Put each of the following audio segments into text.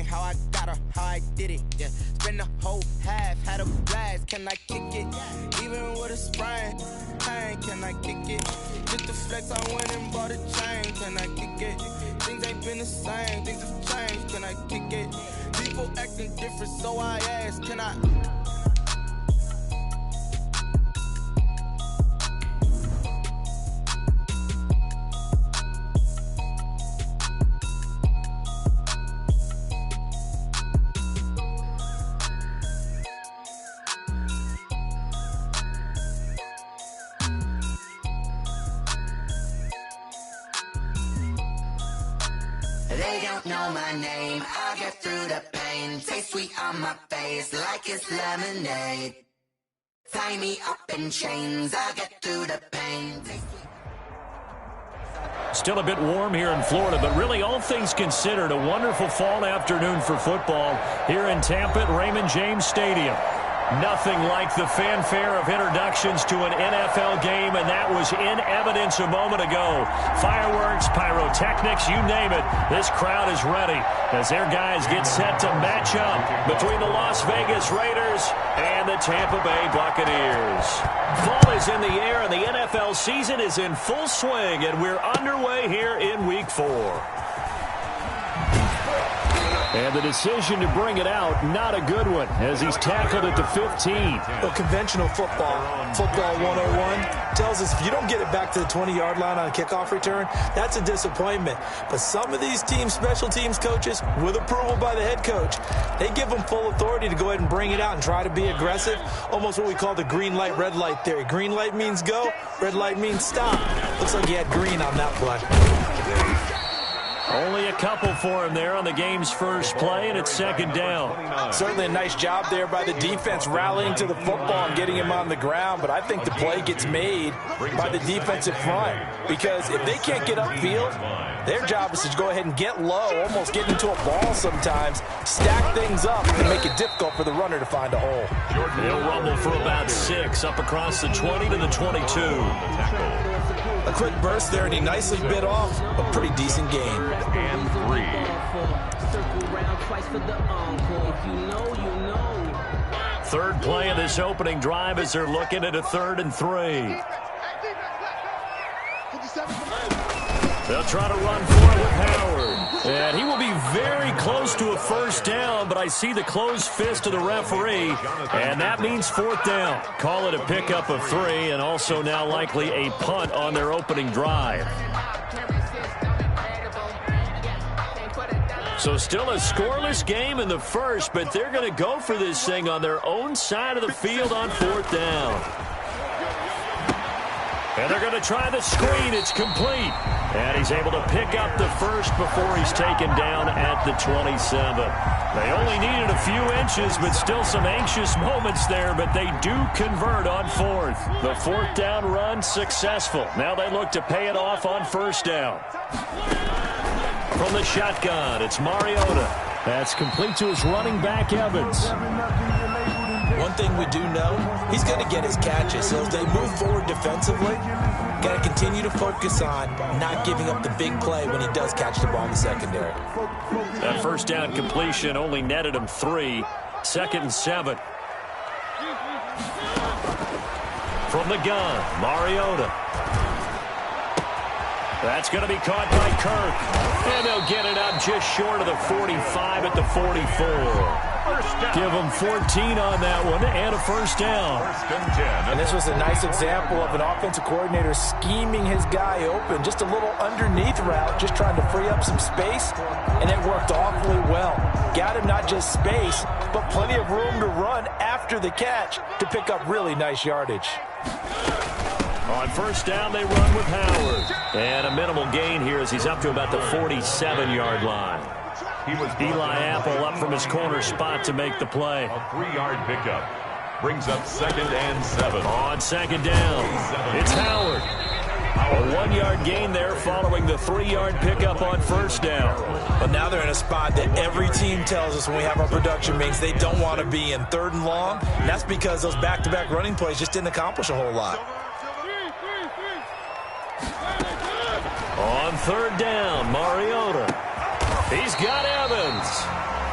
game, how I got her, how I did it, yeah. Spend the whole half, had a blast, can I kick it? Even with a sprain, pain, can I kick it? Just to flex, I went and bought a chain, can I kick it? Things ain't been the same, things have changed, can I kick it? People acting different, so I ask, can I? They don't know my name, I get through the pain. Taste sweet on my face like it's lemonade. Tie me up in chains, I get through the pain. Still a bit warm here in Florida, but really all things considered, a wonderful fall afternoon for football here in Tampa at Raymond James Stadium. Nothing like the fanfare of introductions to an NFL game, and that was in evidence a moment ago. Fireworks, pyrotechnics, you name it. This crowd is ready as their guys get set to match up between the Las Vegas Raiders and the Tampa Bay Buccaneers. Fall is in the air, and the NFL season is in full swing, and we're underway here in Week 4. And the decision to bring it out, not a good one, as he's tackled at the 15. Well, conventional football 101, tells us if you don't get it back to the 20-yard line on a kickoff return, that's a disappointment. But some of these special teams coaches, with approval by the head coach, they give them full authority to go ahead and bring it out and try to be aggressive, almost what we call the green light, red light theory. Green light means go, red light means stop. Looks like he had green on that play. Only a couple for him there on the game's first play, and it's second down. Certainly a nice job there by the defense rallying to the football and getting him on the ground, but I think the play gets made by the defensive front because if they can't get upfield, their job is to go ahead and get low, almost get into a ball sometimes, stack things up, and make it difficult for the runner to find a hole. He'll rumble for about 6 up across the 20 to the 22. A quick burst there, and he nicely bit off a pretty decent gain. And 3. Third play of this opening drive as they're looking at a 3rd and 3. They'll try to run for it with Howard. And he will be very close to a first down, but I see the closed fist of the referee, and that means 4th down. Call it a pickup of 3, and also now likely a punt on their opening drive. So still a scoreless game in the first, but they're going to go for this thing on their own side of the field on 4th down. And they're going to try the screen. It's complete. And he's able to pick up the first before he's taken down at the 27. They only needed a few inches, but still some anxious moments there, but they do convert on 4th. The 4th down run successful. Now they look to pay it off on 1st down. From the shotgun, it's Mariota. That's complete to his running back, Evans. One thing we do know, he's going to get his catches. So as they move forward defensively, got to continue to focus on not giving up the big play when he does catch the ball in the secondary. That first down completion only netted him 3. 2nd and 7. From the gun, Mariota. That's going to be caught by Kirk. And they'll get it up just short of the 45 at the 44. Give them 14 on that one and a first down. And this was a nice example of an offensive coordinator scheming his guy open. Just a little underneath route, just trying to free up some space, and it worked awfully well. Got him not just space, but plenty of room to run after the catch to pick up really nice yardage. On first down, they run with Howard. And a minimal gain here as he's up to about the 47-yard line. Eli Apple up from his corner spot to make the play. A 3-yard pickup brings up 2nd and 7. On 2nd down, it's Howard. A 1-yard gain there following the 3-yard pickup on first down. But now they're in a spot that every team tells us when we have our production meetings they don't want to be in, 3rd and long. And that's because those back-to-back running plays just didn't accomplish a whole lot. On 3rd down, Mariota. He's got Evans.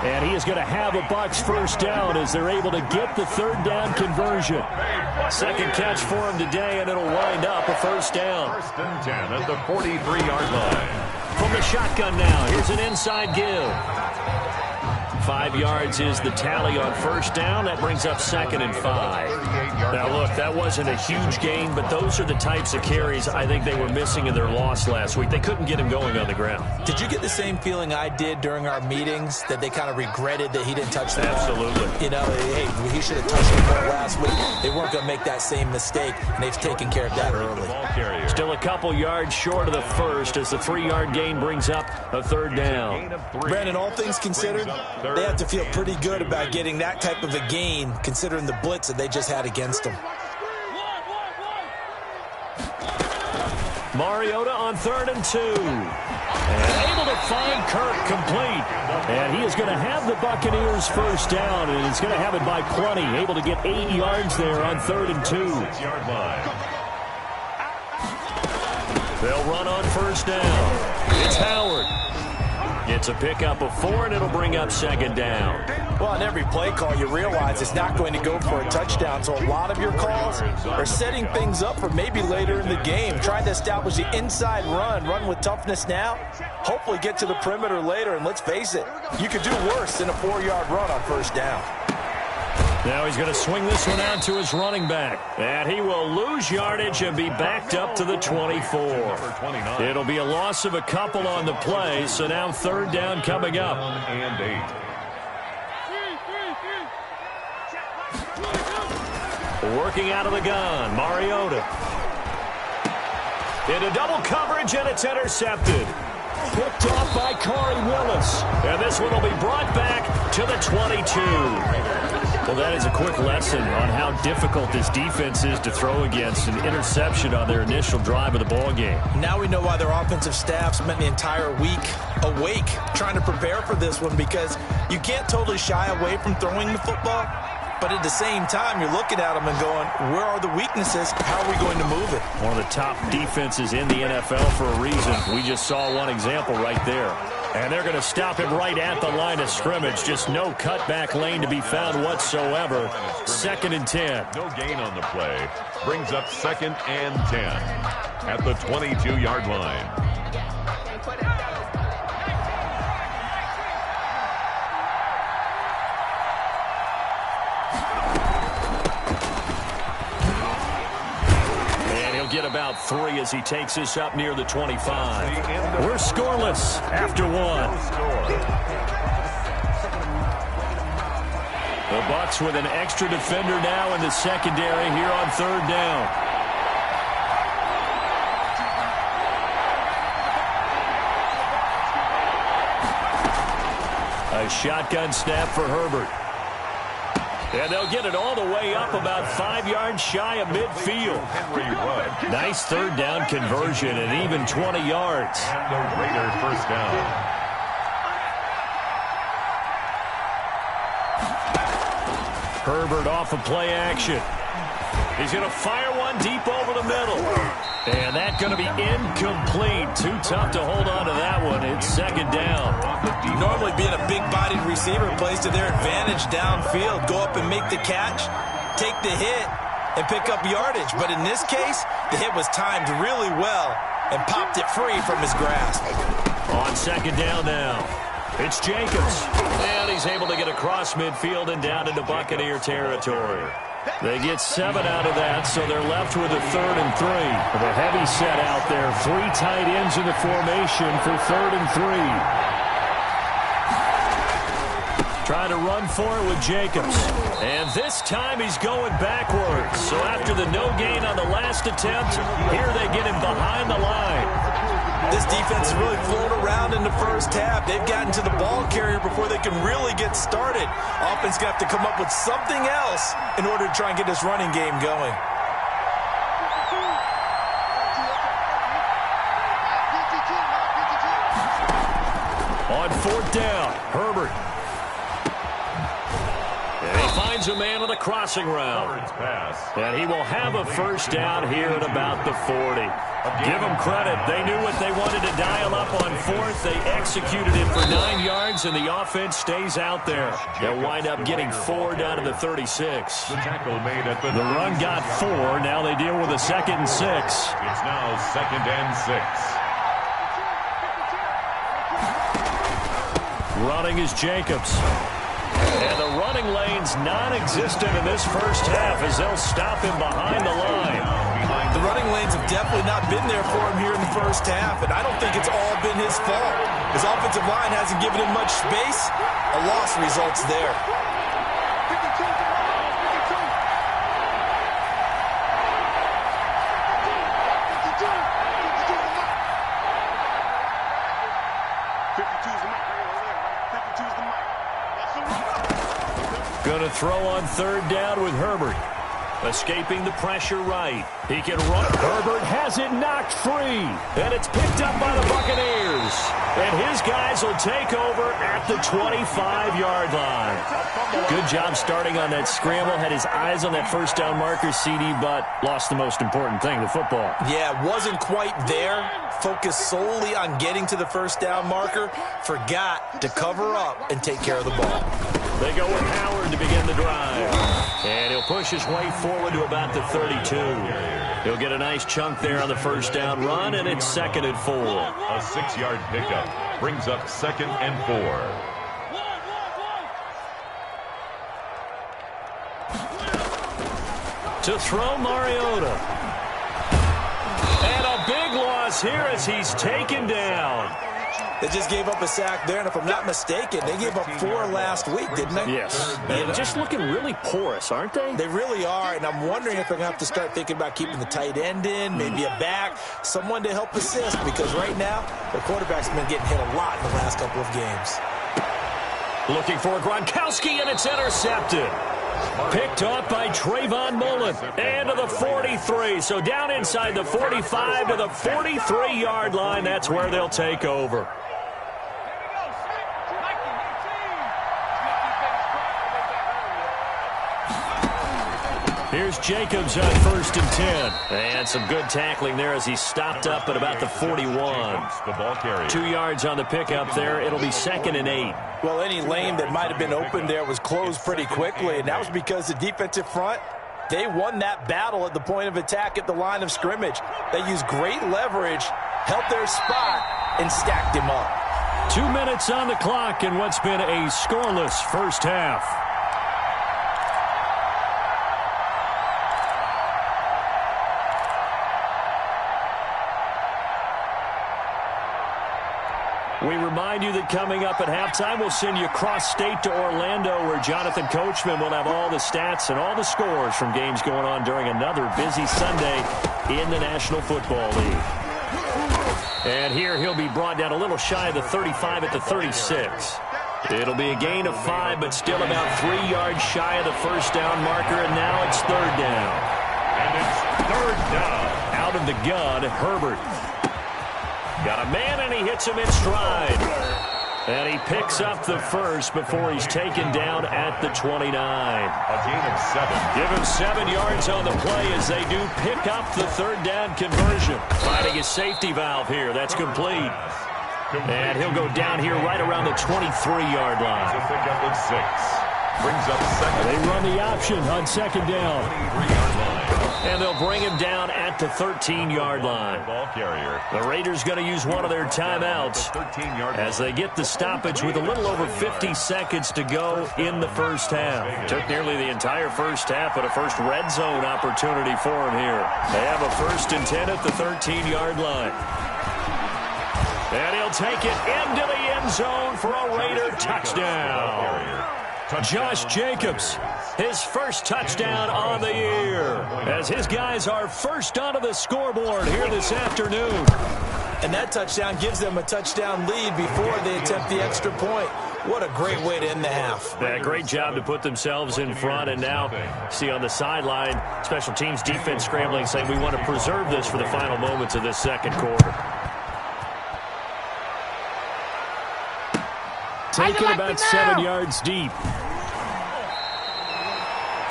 And he is going to have a Bucs first down as they're able to get the third down conversion. Second catch for him today, and it'll wind up a first down. First and 10 at the 43-yard line. From the shotgun now, here's an inside give. 5 yards is the tally on first down. That brings up 2nd and 5. Now, look, that wasn't a huge gain, but those are the types of carries I think they were missing in their loss last week. They couldn't get him going on the ground. Did you get the same feeling I did during our meetings, that they kind of regretted that he didn't touch the ball? Absolutely. You know, hey, he should have touched the ball last week. They weren't going to make that same mistake, and they've taken care of that early. Still a couple yards short of the first as the 3-yard gain brings up a third down. Brandon, all things considered, they have to feel pretty good about getting that type of a gain, considering the blitz that they just had against them. Mariota on 3rd and 2. And able to find Kirk complete. And he is going to have the Buccaneers first down, and he's going to have it by plenty. Able to get 8 yards there on 3rd and 2. 6-yard line. They'll run on first down. It's Howard. Gets a pickup of 4, and it'll bring up 2nd down. Well, on every play call, you realize it's not going to go for a touchdown, so a lot of your calls are setting things up for maybe later in the game, trying to establish the inside run with toughness now, hopefully get to the perimeter later, and let's face it, you could do worse than a 4-yard run on first down. Now he's going to swing this one out to his running back. And he will lose yardage and be backed up to the 24. It'll be a loss of a couple on the play, so now 3rd down coming up. And 8. Working out of the gun, Mariota. Into double coverage, and it's intercepted. Picked off by Corey Willis. And this one will be brought back to the 22. Well, that is a quick lesson on how difficult this defense is to throw against. An interception on their initial drive of the ball game. Now we know why their offensive staff spent the entire week awake trying to prepare for this one, because you can't totally shy away from throwing the football, but at the same time, you're looking at them and going, where are the weaknesses? How are we going to move it? One of the top defenses in the NFL for a reason. We just saw one example right there. And they're going to stop him right at the line of scrimmage. Just no cutback lane to be found whatsoever. 2nd and 10. No gain on the play. Brings up 2nd and 10 at the 22-yard line. Get about 3 as he takes this up near the 25. We're scoreless after 1. The Bucs with an extra defender now in the secondary here on 3rd down. A shotgun snap for Herbert. And they'll get it all the way up about 5 yards shy of midfield. Nice 3rd down conversion and even 20 yards. And the Raiders first down. Herbert off of play action. He's going to fire one deep over the middle. And that's going to be incomplete. Too tough to hold on to that one. It's 2nd down. Normally being a big-bodied receiver plays to their advantage downfield. Go up and make the catch, take the hit, and pick up yardage. But in this case, the hit was timed really well and popped it free from his grasp. On 2nd down now. It's Jacobs. And he's able to get across midfield and down into Buccaneer territory. They get 7 out of that, so they're left with a 3rd and 3. With a heavy set out there. 3 tight ends in the formation for 3rd and 3. Trying to run for it with Jacobs. And this time he's going backwards. So after the no gain on the last attempt, here they get him behind the line. This defense has really flown around in the first half. They've gotten to the ball carrier before they can really get started. Offense going to have to come up with something else in order to try and get this running game going. On 4th down, Herbert. And he finds a man on the crossing route. And he will have a first down here at about the 40. Give them credit. They knew what they wanted to dial up on fourth. They executed it for 9 yards, and the offense stays out there. They'll wind up getting 4 down to the 36. The tackle made at the run got 4. Now they deal with a 2nd and 6. It's now 2nd and 6. Running is Jacobs. And the running lane's non-existent in this first half as they'll stop him behind the line. The running lanes have definitely not been there for him here in the first half, and I don't think it's all been his fault. His offensive line hasn't given him much space. A loss results there. Going to throw on 3rd down with Herbert. Escaping the pressure right. He can run. Herbert has it knocked free. And it's picked up by the Buccaneers. And his guys will take over at the 25-yard line. Good job starting on that scramble. Had his eyes on that first down marker, CD, but lost the most important thing, the football. Yeah, wasn't quite there. Focused solely on getting to the first down marker. Forgot to cover up and take care of the ball. They go with Howard to begin the drive. And he'll push his way forward to about the 32. He'll get a nice chunk there on the first down run, and it's 2nd and 4. A 6-yard pickup brings up 2nd and 4. To throw Mariota. And a big loss here as he's taken down. They just gave up a sack there, and if I'm not mistaken, they gave up 4 last week, didn't they? Yes. And just looking really porous, aren't they? They really are, and I'm wondering if they're going to have to start thinking about keeping the tight end in, maybe a back, someone to help assist, because right now, their quarterback's been getting hit a lot in the last couple of games. Looking for Gronkowski, and it's intercepted. Picked off by Trayvon Mullen. And to the 43. So down inside the 45 to the 43-yard line. That's where they'll take over. Here's Jacobs on 1st and 10. And some good tackling there as he stopped up at about the 41. The ball carrier. 2 yards on the pickup there. It'll be 2nd and 8. Well, any lane that might have been open there was closed pretty quickly, and that was because the defensive front, they won that battle at the point of attack at the line of scrimmage. They used great leverage, held their spot, and stacked him up. 2 minutes on the clock in what's been a scoreless first half. We remind you that coming up at halftime, we'll send you cross-state to Orlando, where Jonathan Coachman will have all the stats and all the scores from games going on during another busy Sunday in the National Football League. And here he'll be brought down a little shy of the 35 at the 36. It'll be a gain of 5, but still about 3 yards shy of the first down marker, and now it's 3rd down. And it's 3rd down. Out of the gun, Herbert. Got a man, and he hits him in stride. And he picks up the first before he's taken down at the 29. A gain of 7. Give him 7 yards on the play as they do pick up the 3rd down conversion. Finding his safety valve here. That's complete. And he'll go down here right around the 23-yard line. To pick up at 6. Brings up 2nd. They run the option on 2nd down. 23-yard line. And they'll bring him down at the 13-yard line. Ball carrier. The Raiders going to use one of their timeouts as they get the stoppage with a little over 50 seconds to go in the first half. Took nearly the entire first half, but a first red zone opportunity for him here. They have a 1st and 10 at the 13-yard line. And he'll take it into the end zone for a Raider touchdown. Josh Jacobs, his first touchdown on the year, as his guys are first onto the scoreboard here this afternoon. And that touchdown gives them a touchdown lead before they attempt the extra point. What a great way to end the half. Yeah, great job to put themselves in front, and now see on the sideline, special teams defense scrambling, saying we want to preserve this for the final moments of this second quarter. Taken about 7 yards deep.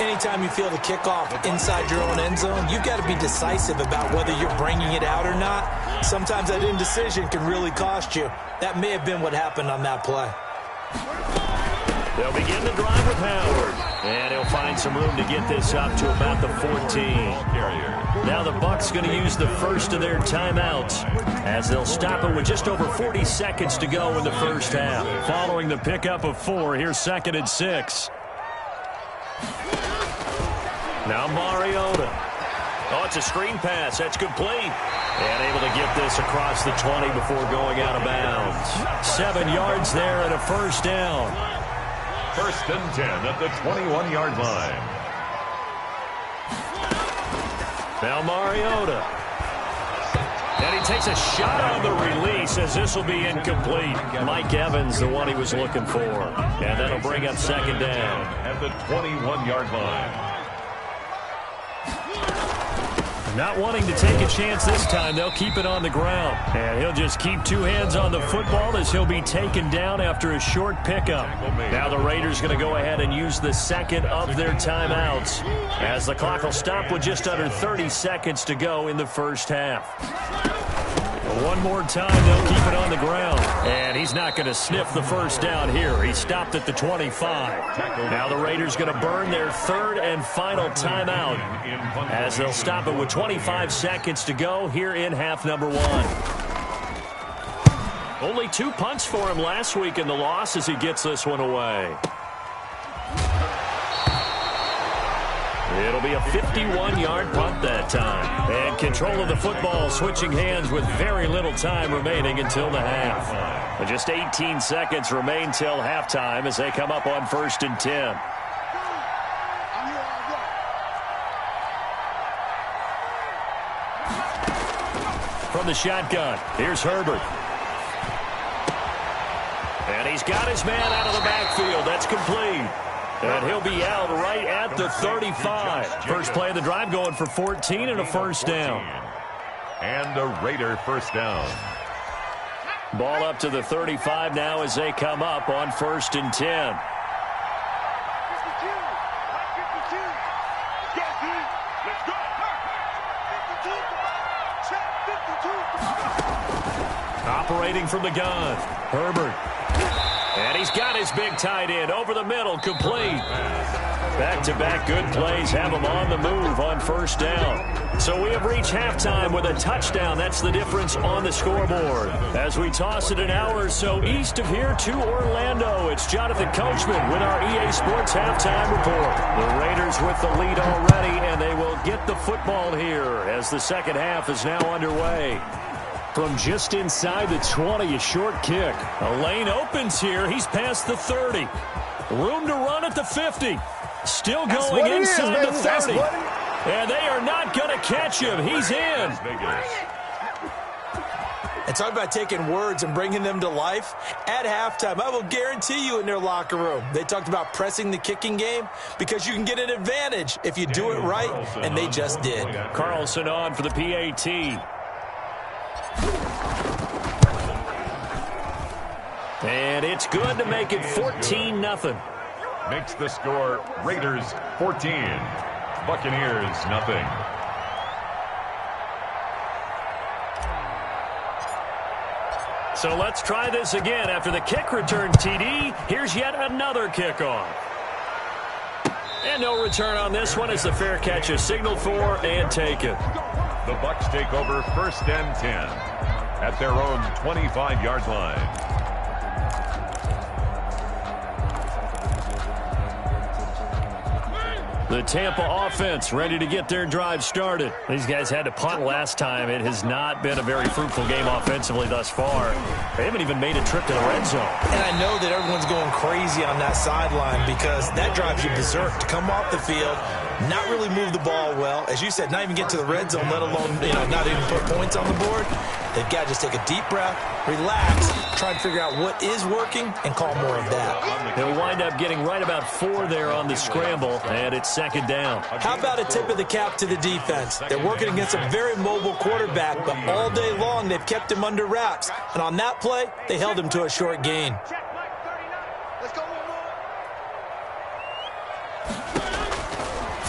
Anytime you feel the kickoff inside your own end zone, you've got to be decisive about whether you're bringing it out or not. Sometimes that indecision can really cost you. That may have been what happened on that play. They'll begin the drive with Howard. And he'll find some room to get this up to about the 14. Now the Bucs going to use the first of their timeouts as they'll stop it with just over 40 seconds to go in the first half. Following the pickup of 4, here's 2nd and 6. Now Mariota. Oh, it's a screen pass. That's complete. And able to get this across the 20 before going out of bounds. 7 yards there and a first down. 1st and 10 at the 21-yard line. Now Mariota. And he takes a shot on the release as this will be incomplete. Mike Evans, the one he was looking for. And that'll bring up 2nd down. At the 21-yard line. Not wanting to take a chance this time, they'll keep it on the ground. And he'll just keep 2 hands on the football as he'll be taken down after a short pickup. Now the Raiders going to go ahead and use the second of their timeouts as the clock will stop with just under 30 seconds to go in the first half. One more time, they'll keep it on the ground. And he's not going to sniff the first down here. He stopped at the 25. Now the Raiders going to burn their 3rd and final timeout as they'll stop it with 25 seconds to go here in half number 1. Only 2 punts for him last week in the loss as he gets this one away. It'll be a 51-yard punt that time. And control of the football switching hands with very little time remaining until the half. But just 18 seconds remain till halftime as they come up on 1st and 10. From the shotgun, here's Herbert. And he's got his man out of the backfield. That's complete. And he'll be out right at the 35. First play of the drive going for 14 and a first down. And a Raider first down. Ball up to the 35 now as they come up on 1st and 10. Operating from the gun, Herbert. And he's got his big tight end over the middle, complete. Back-to-back good plays have him on the move on 1st down. So we have reached halftime with a touchdown. That's the difference on the scoreboard. As we toss it an hour or so east of here to Orlando, it's Jonathan Coachman with our EA Sports Halftime Report. The Raiders with the lead already, and they will get the football here as the second half is now underway. From just inside the 20, a short kick. A lane opens here. He's past the 30. Room to run at the 50. Still going inside the 30. And they are not going to catch him. He's in. And talk about taking words and bringing them to life. At halftime, I will guarantee you in their locker room, they talked about pressing the kicking game because you can get an advantage if you do it right, and they just did. Carlson on for the PAT. And it's good to make it 14-0. Makes the score Raiders 14, Buccaneers nothing. So let's try this again. After the kick return TD, here's yet another kickoff. And no return on this one as the fair catch is signaled for and taken. The Bucs take over 1st and 10 at their own 25-yard line. The Tampa offense ready to get their drive started. These guys had to punt last time. It has not been a very fruitful game offensively thus far. They haven't even made a trip to the red zone. And I know that everyone's going crazy on that sideline because that drives you berserk to come off the field, not really move the ball well. As you said, not even get to the red zone, let alone, not even put points on the board. They've got to just take a deep breath, relax, try and figure out what is working, and call more of that. They'll wind up getting right about 4 there on the scramble, and it's 2nd down. How about a tip of the cap to the defense? They're working against a very mobile quarterback, but all day long they've kept him under wraps. And on that play, they held him to a short gain.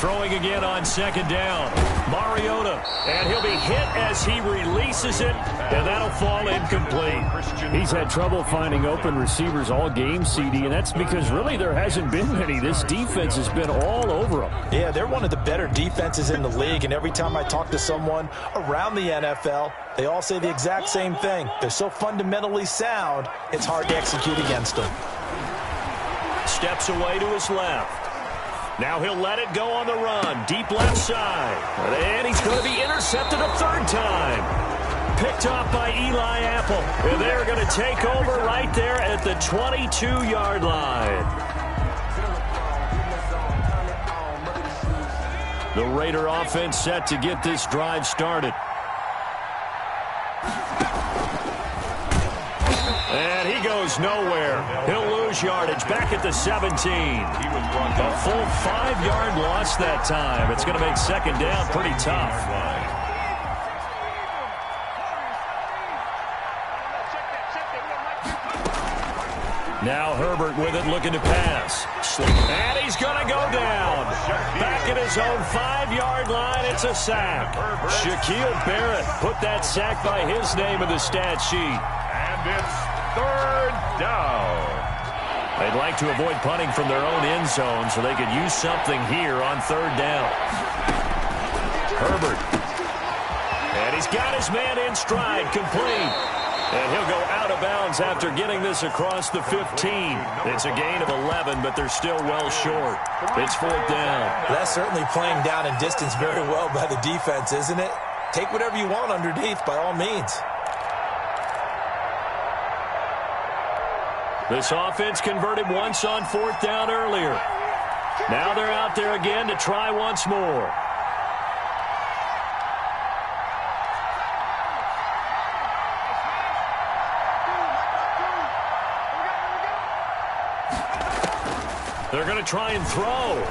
Throwing again on second down. Mariota, and he'll be hit as he releases it, and that'll fall incomplete. He's had trouble finding open receivers all game, CD, and that's because really there hasn't been many. This defense has been all over him. Yeah, they're one of the better defenses in the league, and every time I talk to someone around the NFL, they all say the exact same thing. They're so fundamentally sound, it's hard to execute against them. Steps away to his left. Now he'll let it go on the run. Deep left side. And he's going to be intercepted a third time. Picked off by Eli Apple. And they're going to take over right there at the 22-yard line. The Raider offense set to get this drive started. And he goes nowhere. He'll lose yardage back at the 17. A full 5-yard loss that time. It's going to make second down pretty tough. Now Herbert with it, looking to pass. And he's going to go down. Back at his own 5-yard line, it's a sack. Shaquille Barrett put that sack by his name in the stat sheet. And it's third down. They'd like to avoid punting from their own end zone so they could use something here on third down. Herbert. And he's got his man in stride, complete. And he'll go out of bounds after getting this across the 15. It's a gain of 11, but they're still well short. It's fourth down. That's certainly playing down in distance very well by the defense, isn't it? Take whatever you want underneath, by all means. This offense converted once on fourth down earlier. Now they're out there again to try once more. They're going to try and throw.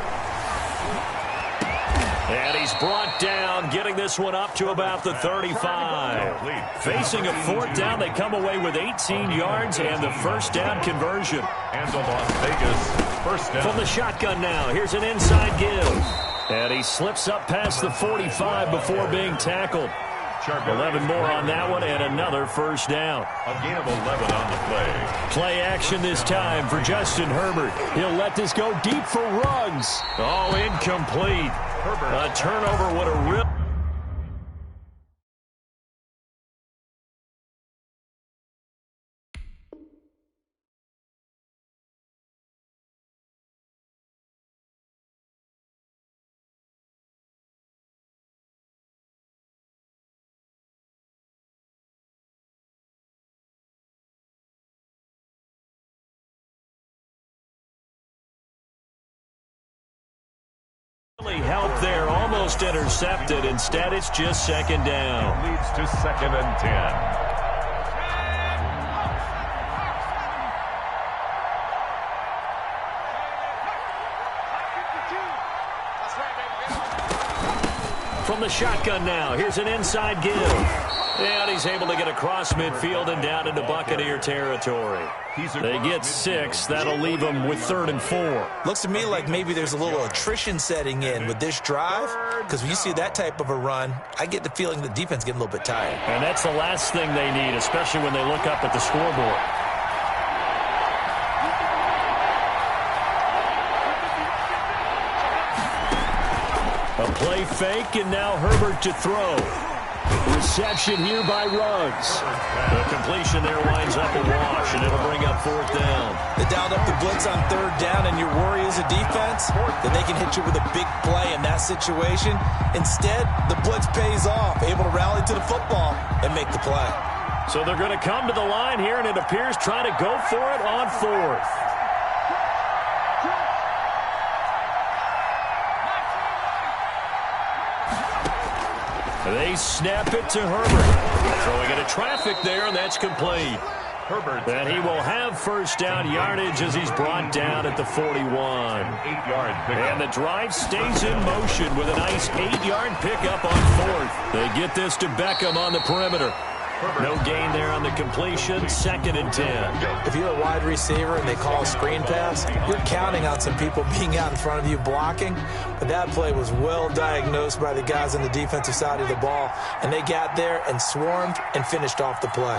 And he's brought down, getting this one up to about the 35. Facing a fourth down, they come away with 18 yards and the first down conversion. And the Las Vegas first down. From the shotgun now, here's an inside give. And he slips up past the 45 before being tackled. 11 more on that one and another first down. A gain of 11 on the play. Play action this time for Justin Herbert. He'll let this go deep for Ruggs. Oh, incomplete. A turnover would have ripped. Help there, almost intercepted. Instead, it's just second down. It leads to 2nd and 10. From the shotgun now, here's an inside give. And he's able to get across midfield and down into Buccaneer territory. They get 6. That'll leave them with 3rd and 4. Looks to me like maybe there's a little attrition setting in with this drive, because when you see that type of a run, I get the feeling the defense getting a little bit tired. And that's the last thing they need, especially when they look up at the scoreboard. A play fake, and now Herbert to throw. Reception here by Ruggs. The completion there winds up a wash, and it'll bring up fourth down. They dialed up the blitz on third down, and your worry is a defense, then they can hit you with a big play in that situation. Instead, the blitz pays off, able to rally to the football and make the play. So they're going to come to the line here, and it appears trying to go for it on fourth. They snap it to Herbert. Throwing into traffic there, and that's complete. Herbert. And he will have first down yardage as he's brought down at the 41. 8-yard pickup. And the drive stays in motion with a nice 8-yard pickup on fourth. They get this to Beckham on the perimeter. No gain there on the completion. 2nd and 10. If you're a wide receiver and they call a screen pass, you're counting on some people being out in front of you blocking. But that play was well diagnosed by the guys on the defensive side of the ball, and they got there and swarmed and finished off the play.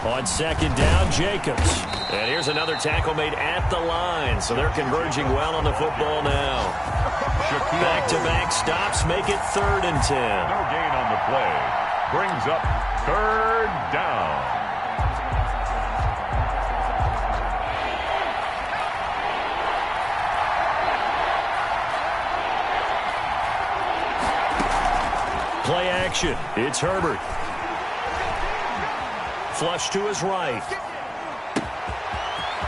On 2nd down, Jacobs. And here's another tackle made at the line, so they're converging well on the football now. Back-to-back stops make it 3rd and 10. No gain on the play. Brings up 3rd down. Play action. It's Herbert. Flush to his right.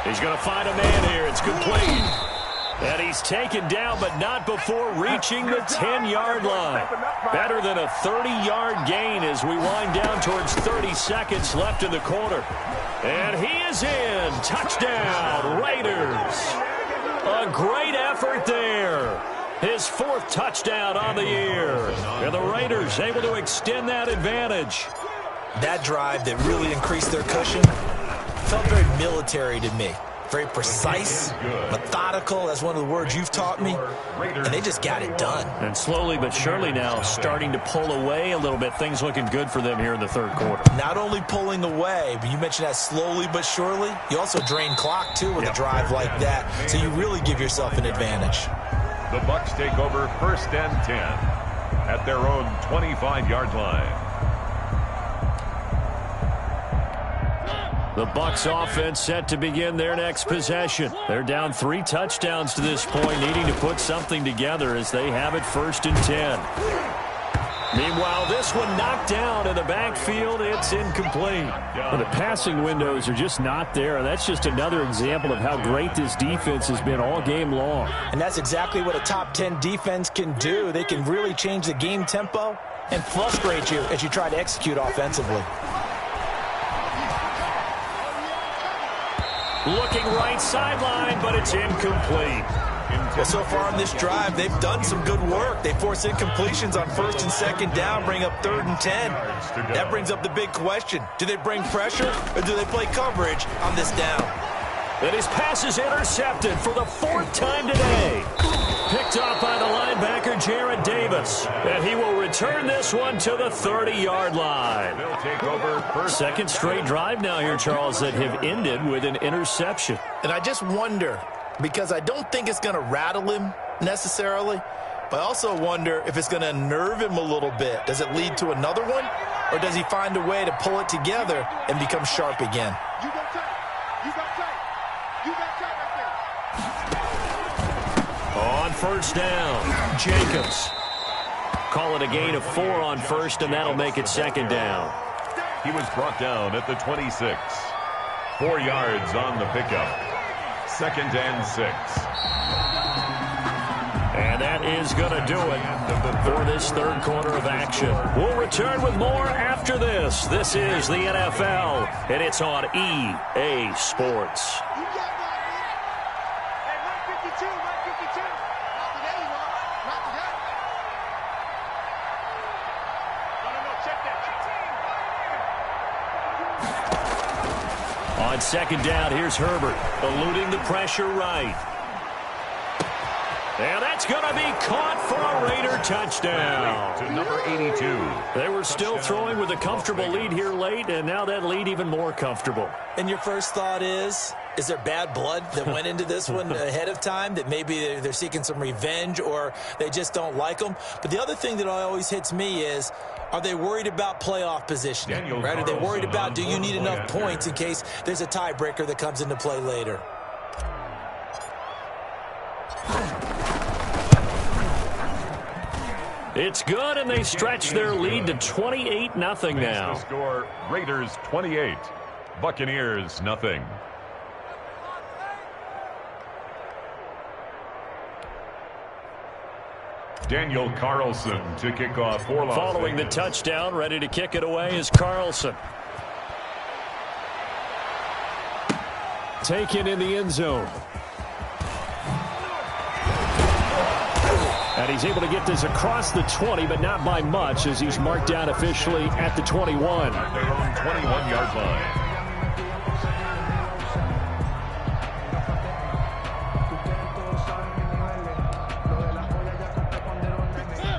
He's going to find a man here. It's complete. And he's taken down, but not before reaching the 10-yard line. Better than a 30-yard gain as we wind down towards 30 seconds left in the quarter. And he is in. Touchdown, Raiders. A great effort there. His 4th touchdown on the year. And the Raiders able to extend that advantage. That drive that really increased their cushion felt very military to me. Very precise, methodical. That's one of the words you've taught me. And they just got it done. And slowly but surely now starting to pull away a little bit. Things looking good for them here in the 3rd quarter. Not only pulling away, but you mentioned that slowly but surely. You also drain clock, too, with a drive like that. So you really give yourself an advantage. The Bucs take over 1st and 10 at their own 25-yard line. The Bucs offense set to begin their next possession. They're down 3 touchdowns to this point, needing to put something together as they have it 1st and 10. Meanwhile, this one knocked down in the backfield. It's incomplete. Well, the passing windows are just not there, and that's just another example of how great this defense has been all game long. And that's exactly what a top 10 defense can do. They can really change the game tempo and frustrate you as you try to execute offensively. Looking right sideline, but it's incomplete. Well, so far on this drive, they've done some good work. They force incompletions on 1st and 2nd down, bring up 3rd and 10. That brings up the big question. Do they bring pressure, or do they play coverage on this down? And his pass is intercepted for the 4th time today. Picked off by the linebacker, Jarrad Davis. And he will return this one to the 30-yard line. They'll take over 2nd straight drive now here, Charles, that have ended with an interception. And I just wonder, because I don't think it's going to rattle him necessarily, but I also wonder if it's going to unnerve him a little bit. Does it lead to another one, or does he find a way to pull it together and become sharp again? On 1st down, Jacobs. Call it a gain of 4 on 1st, and that'll make it 2nd down. He was brought down at the 26. 4 yards on the pickup. 2nd and 6. And that is going to do it for this 3rd quarter of action. We'll return with more after this. This is the NFL, and it's on EA Sports. On 2nd down, here's Herbert, eluding the pressure right. And that's going to be caught for a Raider touchdown. To number 82. They were still throwing with a comfortable lead here late, and now that lead even more comfortable. And your first thought is there bad blood that went into this one ahead of time, that maybe they're seeking some revenge or they just don't like them? But the other thing that always hits me is, are they worried about playoff positioning? Right? Are they worried about, do you need enough points in case there's a tiebreaker that comes into play later? It's good, and they stretch their lead to 28-0 now. The score, Raiders 28, Buccaneers 0. Daniel Carlson to kick off for Las Following Vegas. the touchdown, ready to kick it away is Carlson. Taken in the end zone. And he's able to get this across the 20, but not by much, as he's marked down officially at the 21. At their own 21-yard line.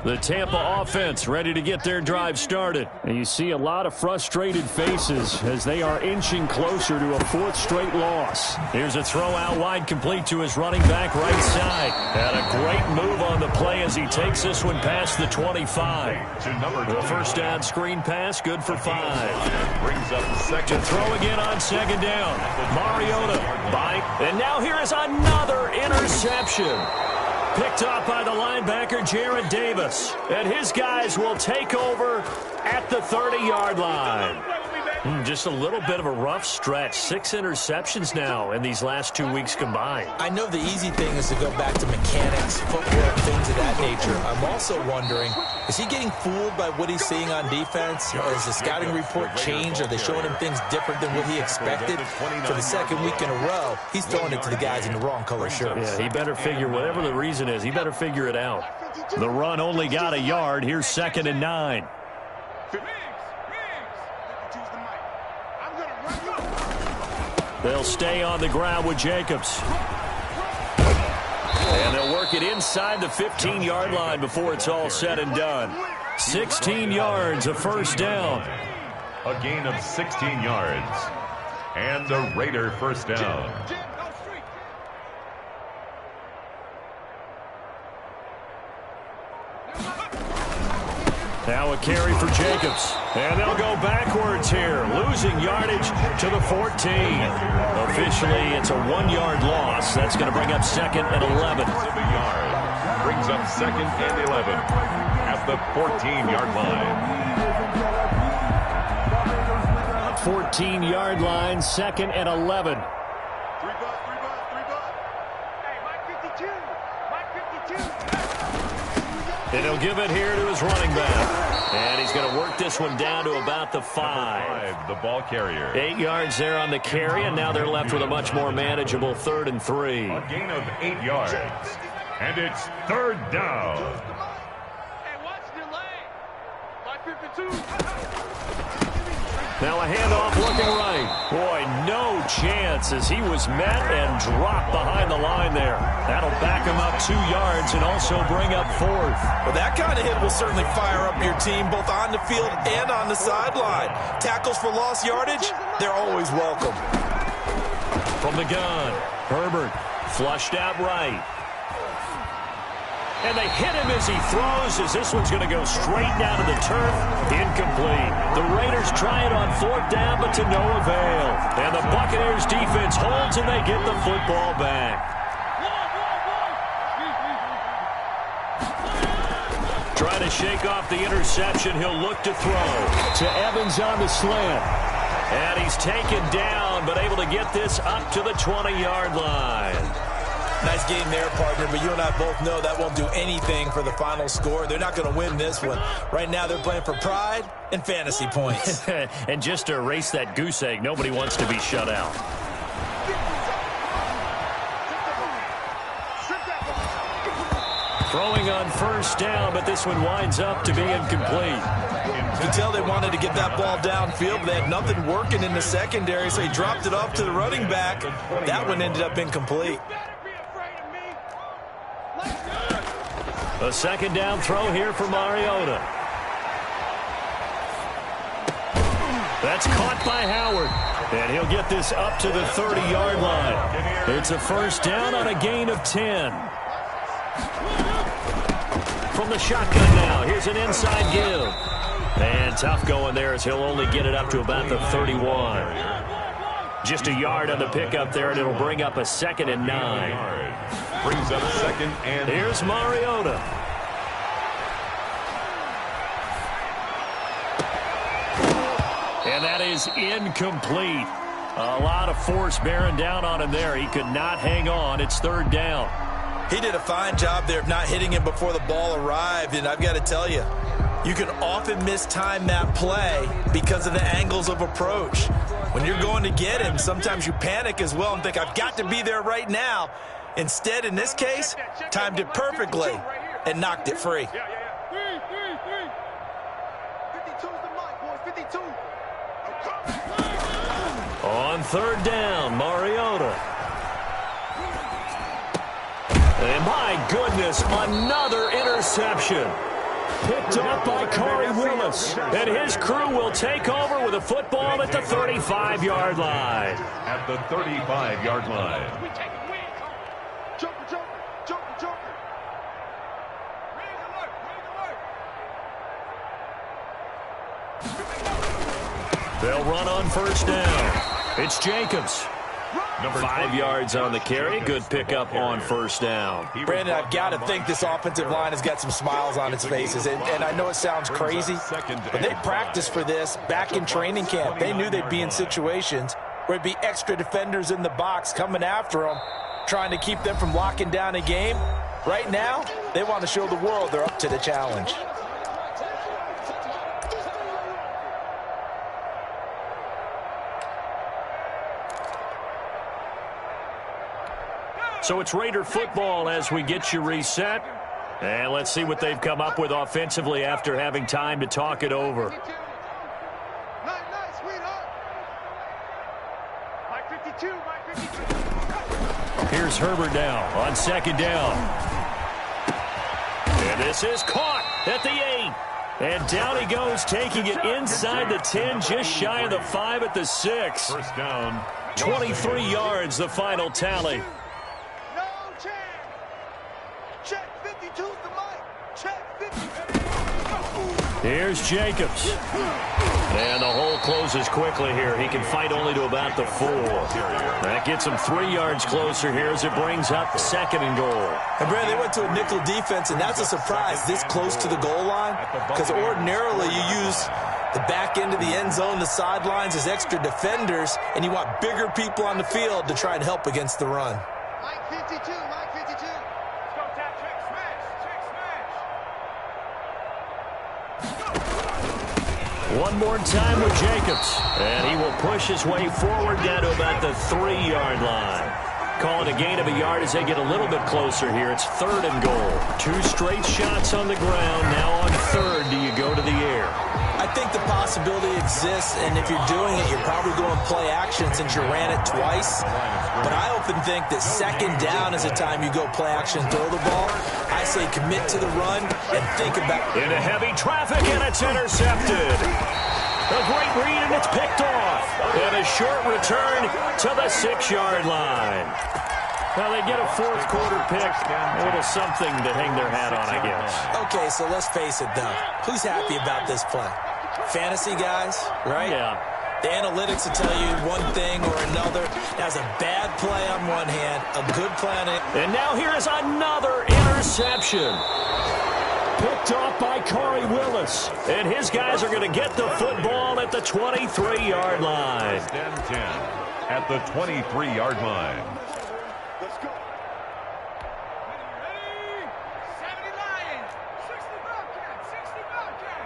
The Tampa offense ready to get their drive started. And you see a lot of frustrated faces as they are inching closer to a 4th straight loss. Here's a throw out wide, complete to his running back right side. And a great move on the play as he takes this one past the 25. To number The first down screen pass, good for 5. Brings up second. To throw again on second down. Mariota bite. And now here is another interception. Picked off by the linebacker, Jarrad Davis. And his guys will take over at the 30-yard line. Just a little bit of a rough stretch. 6 interceptions now in these last 2 weeks combined. I know the easy thing is to go back to mechanics, footwork, things of that nature. I'm also wondering, is he getting fooled by what he's seeing on defense? Or has the scouting report changed? Are they showing him things different than what he expected? For the second week in a row, he's throwing it to the guys in the wrong color shirts. Yeah, he better figure, whatever the reason is, he better figure it out. The run only got a yard. Here's 2nd and 9. They'll stay on the ground with Jacobs. And they'll work it inside the 15-yard line before it's all said and done. 16 yards, a first down. A gain of 16 yards. And a Raider first down. Now a carry for Jacobs. And they'll go backwards here, losing yardage to the 14. Officially, it's a 1-yard loss. That's going to bring up 2nd and 11. Brings up 2nd and 11 at the 14-yard line. 14-yard line, 2nd and 11. And he'll give it here to his running back. And he's going to work this one down to about the 5. The ball carrier. 8 yards there on the carry, and now they're left with a much more manageable 3rd and 3. A gain of 8 yards. And it's 3rd down. Hey, watch the lane. My 52. Now a handoff looking right. Boy, no chance as he was met and dropped behind the line there. That'll back him up 2 yards and also bring up 4th. Well, that kind of hit will certainly fire up your team both on the field and on the sideline. Tackles for lost yardage, they're always welcome. From the gun, Herbert flushed out right. And they hit him as he throws, as this one's going to go straight down to the turf. Incomplete. The Raiders try it on 4th down, but to no avail. And the Buccaneers defense holds, and they get the football back. Trying to shake off the interception. He'll look to throw. To Evans on the slant. And he's taken down, but able to get this up to the 20-yard line. Nice game there, partner, but you and I both know that won't do anything for the final score. They're not going to win this one. Right now, they're playing for pride and fantasy points. And just to erase that goose egg, nobody wants to be shut out. Throwing on 1st down, but this one winds up to be incomplete. You can tell they wanted to get that ball downfield, but they had nothing working in the secondary, so he dropped it off to the running back. That one ended up incomplete. A 2nd down throw here for Mariota. That's caught by Howard. And he'll get this up to the 30-yard line. It's a first down on a gain of 10. From the shotgun now, here's an inside give. And tough going there as he'll only get it up to about the 31. Just a yard on the pickup there, and it'll bring up a 2nd and 9. Brings up 2nd and... Here's Mariota. And that is incomplete. A lot of force bearing down on him there. He could not hang on. It's 3rd down. He did a fine job there of not hitting him before the ball arrived, and I've got to tell you, you can often mistime that play because of the angles of approach. When you're going to get him, sometimes you panic as well and think, I've got to be there right now. Instead, in this case, timed it perfectly. and knocked it free. Yeah. 52's the mic, boys. 52. On third down, Mariota. And my goodness, another interception. Picked up by Corey Willis. And his crew will take over with a football at the 35-yard line. At the 35-yard line. We take it. Joker. They'll run on first down. It's Jacobs. 5 yards on the carry. Good pickup on first down. Brandon, I've got to think this offensive line has got some smiles on its faces. And I know it sounds crazy, but they practiced for this back in training camp. They knew they'd be in situations where it'd be extra defenders in the box coming after them, trying to keep them from locking down a game. Right now, they want to show the world they're up to the challenge. So it's Raider football as we get you reset. And let's see what they've come up with offensively after having time to talk it over. Nice, sweetheart. Mike 52. Here's Herbert now on second down. And this is caught at the 8. And down he goes, taking it inside the 10, just shy of the 5 at the 6. First down. 23 yards, the final tally. Here's Jacobs. And the hole closes quickly here. He can fight only to about the 4. That gets him 3 yards closer here as it brings up second and goal. And, Brad, they went to a nickel defense, and that's a surprise this close to the goal line, because ordinarily you use the back end of the end zone, the sidelines as extra defenders, and you want bigger people on the field to try and help against the run. Mike 52. Let's go, tap, trick, smash. One more time with Jacobs. And he will push his way forward down to about the 3-yard line. Call it a gain of a yard as they get a little bit closer here. It's third and goal. 2 straight shots on the ground. Now on third, do you go to the air? I think the possibility exists, and if you're doing it, you're probably going play action since you ran it twice. But I often think that second down is the time you go play action, throw the ball. I say commit to the run and think about it. Into heavy traffic, and it's intercepted. A great read, and it's picked off. And a short return to the 6-yard line. Now they get a fourth quarter pick. A little something to hang their hat on, I guess. Okay, so let's face it, though. Who's happy about this play? Fantasy guys, right? Yeah. The analytics will tell you one thing or another. That's a bad play on one hand, a good play on it. And now here is another interception. Picked off by Corey Willis. And his guys are going to get the football at the 23-yard line. Stand 10 at the 23-yard line. Let's go. Ready? 70 Lions. 60 Bobcats. 60 Bobcats.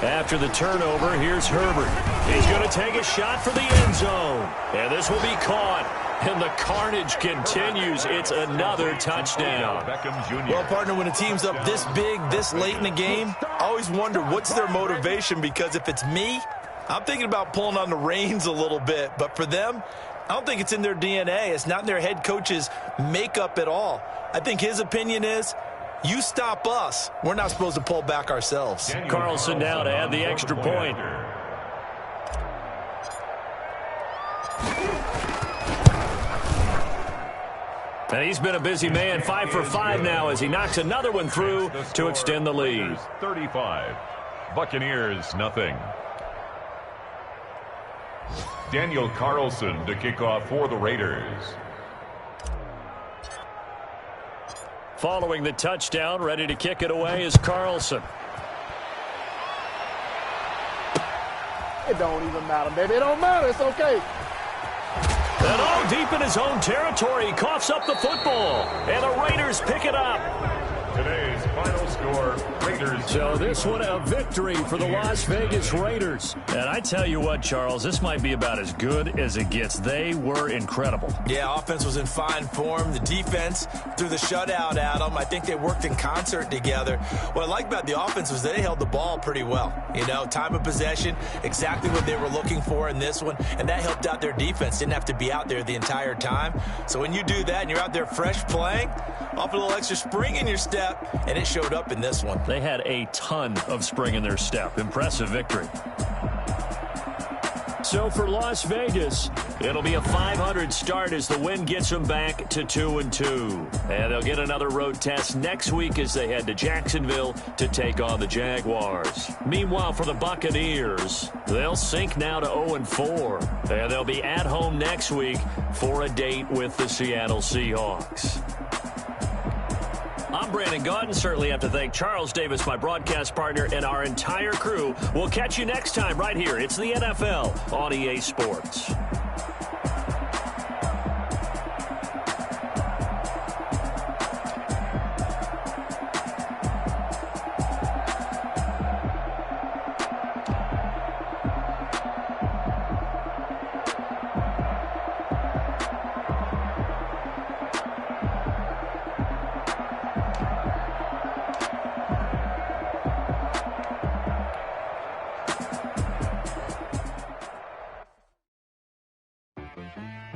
After the turnover, here's Herbert. He's going to take a shot for the end zone. And this will be caught. And the carnage continues. It's another touchdown. Beckham Jr. Well, partner, when a team's up this big, this late in the game, I always wonder what's their motivation, because if it's me, I'm thinking about pulling on the reins a little bit. But for them, I don't think it's in their DNA. It's not in their head coach's makeup at all. I think his opinion is, you stop us, we're not supposed to pull back ourselves. Carlson now to add the extra point. And he's been a busy man, 5 for 5 now as he knocks another one through to extend the lead. 35. Buccaneers, nothing. Daniel Carlson to kick off for the Raiders. Following the touchdown, ready to kick it away is Carlson. It don't even matter, baby. It don't matter. It's okay. And all deep in his own territory, he coughs up the football. And the Raiders pick it up. Today's final score, Raiders. So this one a victory for the Las Vegas Raiders. And I tell you what, Charles, this might be about as good as it gets. They were incredible. Yeah, offense was in fine form. The defense threw the shutout at them. I think they worked in concert together. What I like about the offense was they held the ball pretty well. You know, time of possession, exactly what they were looking for in this one, and that helped out their defense. Didn't have to be out there the entire time. So when you do that and you're out there fresh playing, off a little extra spring in your step, and it showed up in this one. They had a ton of spring in their step. Impressive victory. So for Las Vegas, it'll be a .500 start as the win gets them back to 2-2. And they'll get another road test next week as they head to Jacksonville to take on the Jaguars. Meanwhile, for the Buccaneers, they'll sink now to 0-4. And they'll be at home next week for a date with the Seattle Seahawks. I'm Brandon Gaudin. Certainly have to thank Charles Davis, my broadcast partner, and our entire crew. We'll catch you next time right here. It's the NFL on EA Sports.